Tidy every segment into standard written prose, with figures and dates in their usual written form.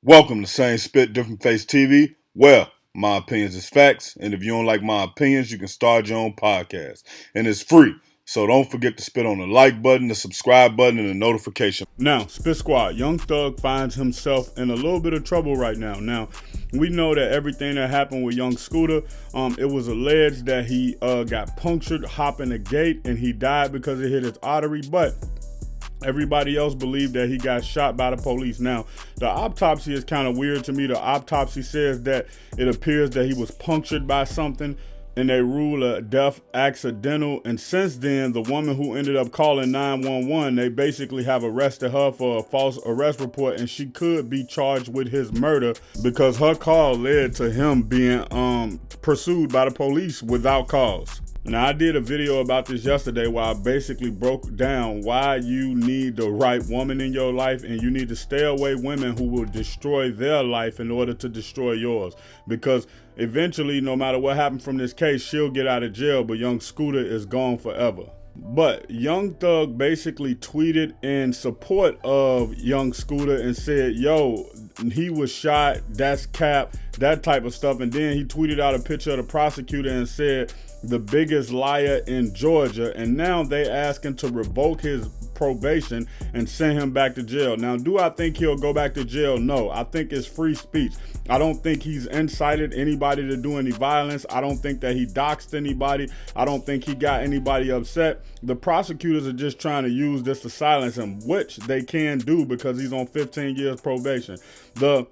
Welcome to Same Spit, Different Face TV. Well, my opinions is facts, and if you don't like my opinions, you can start your own podcast. And it's free, so don't forget to spit on the like button, the subscribe button, and the notification. Now, Spit Squad, Young Thug finds himself in a little bit of trouble right now. Now, we know that everything that happened with Young Scooter, it was alleged that he got punctured hopping a gate, and he died because it hit his artery, but everybody else believed that he got shot by the police. Now, the autopsy is kind of weird to me. The autopsy says that it appears that he was punctured by something, and they rule a death accidental. And since then, the woman who ended up calling 911, they basically have arrested her for a false arrest report, and she could be charged with his murder because her call led to him being pursued by the police without cause. Now, I did a video about this yesterday where I basically broke down why you need the right woman in your life, and you need to stay away women who will destroy their life in order to destroy yours. Because eventually, no matter what happened from this case, she'll get out of jail, but Young Scooter is gone forever. But Young Thug basically tweeted in support of Young Scooter and said, yo, he was shot, that's cap, that type of stuff. And then he tweeted out a picture of the prosecutor and said, the biggest liar in Georgia. And now they asking to revoke his probation and send him back to jail. Now, do I think he'll go back to jail? No, I think it's free speech. I don't think he's incited anybody to do any violence. I don't think that he doxed anybody. I don't think he got anybody upset. The prosecutors are just trying to use this to silence him, which they can do because he's on 15 years probation. The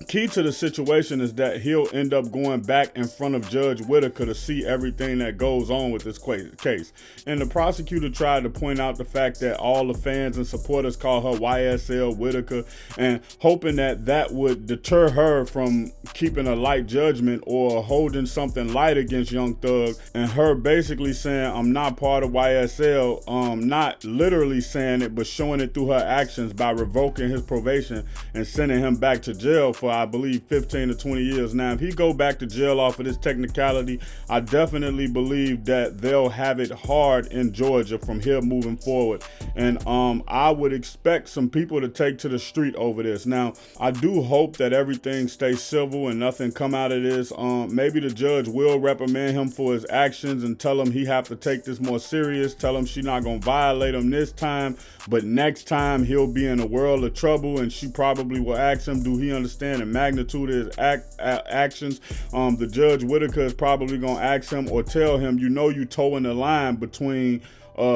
key to the situation is that he'll end up going back in front of Judge Whitaker to see everything that goes on with this case. And the prosecutor tried to point out the fact that all the fans and supporters call her YSL Whitaker, and hoping that that would deter her from keeping a light judgment or holding something light against Young Thug. And her basically saying, I'm not part of YSL, not literally saying it, but showing it through her actions by revoking his probation and sending him back to jail for, I believe, 15 to 20 years. Now, if he go back to jail off of this technicality, I definitely believe that they'll have it hard in Georgia from here moving forward. And I would expect some people to take to the street over this. Now, I do hope that everything stays civil and nothing come out of this. Maybe the judge will reprimand him for his actions and tell him he have to take this more serious. Tell him she not gonna violate him this time, but next time he'll be in a world of trouble, and she probably will ask him, do he understand the magnitude of his actions? The Judge Whitaker is probably gonna ask him or tell him, you know, you towing the line between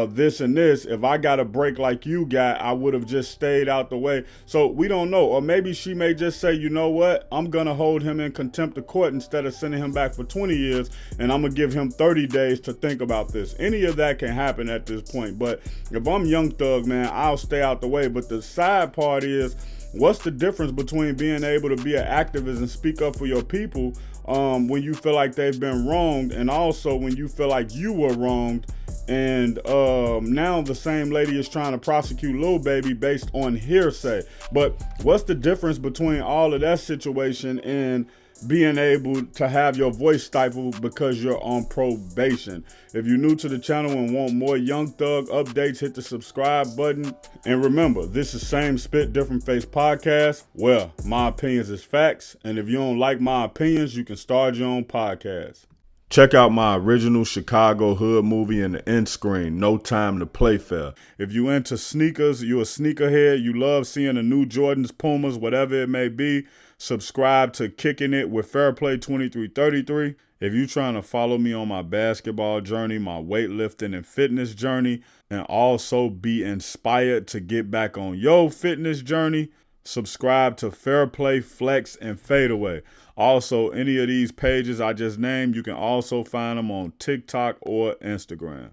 this and this. If I got a break like you got, I would have just stayed out the way. So we don't know. Or maybe she may just say, you know what, I'm gonna hold him in contempt of court instead of sending him back for 20 years, and I'm gonna give him 30 days to think about this. Any of that can happen at this point. But if I'm Young Thug, man, I'll stay out the way. But the side part is, what's the difference between being able to be an activist and speak up for your people when you feel like they've been wronged, and also when you feel like you were wronged? And now the same lady is trying to prosecute Lil Baby based on hearsay. But what's the difference between all of that situation and being able to have your voice stifled because you're on probation? If you're new to the channel and want more Young Thug updates, hit the subscribe button. And remember, this is Same Spit, Different Face podcast. Well, my opinions is facts. And if you don't like my opinions, you can start your own podcast. Check out my original Chicago hood movie in the end screen, No Time to Play Fair. If you into sneakers, you a sneakerhead, you love seeing the new Jordans, Pumas, whatever it may be, subscribe to Kicking It with Fair Play 2333. If you trying to follow me on my basketball journey, my weightlifting and fitness journey, and also be inspired to get back on your fitness journey, subscribe to Fair Play, Flex, and Fadeaway. Also, any of these pages I just named, you can also find them on TikTok or Instagram.